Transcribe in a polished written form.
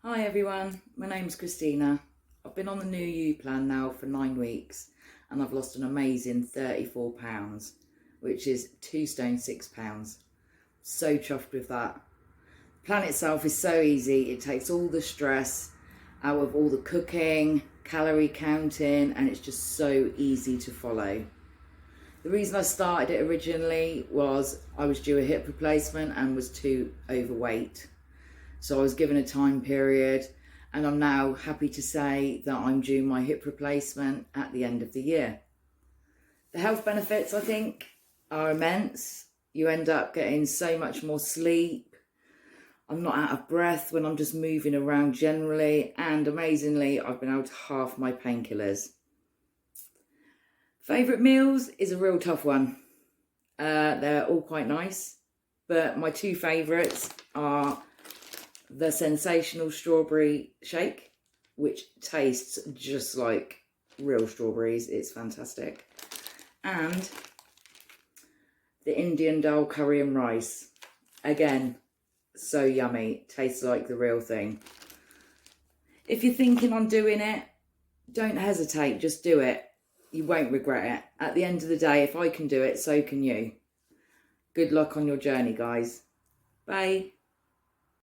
Hi everyone, my name's Christina. I've been on the New You plan now for 9 weeks and I've lost an amazing £34, which is 2 stone 6 pounds. So chuffed with that. The plan itself is so easy, it takes all the stress out of all the cooking, calorie counting, and it's just so easy to follow. The reason I started it originally was I was due a hip replacement and was too overweight. So I was given a time period and I'm now happy to say that I'm due my hip replacement at the end of the year. The health benefits, I think, are immense. You end up getting so much more sleep. I'm not out of breath when I'm just moving around generally, and amazingly, I've been able to halve my painkillers. Favourite meals is a real tough one. They're all quite nice, but my two favourites are the sensational strawberry shake, which tastes just like real strawberries. It's fantastic. And the Indian dal curry and rice. Again, so yummy. Tastes like the real thing. If you're thinking on doing it, don't hesitate. Just do it. You won't regret it. At the end of the day, if I can do it, so can you. Good luck on your journey, guys. Bye.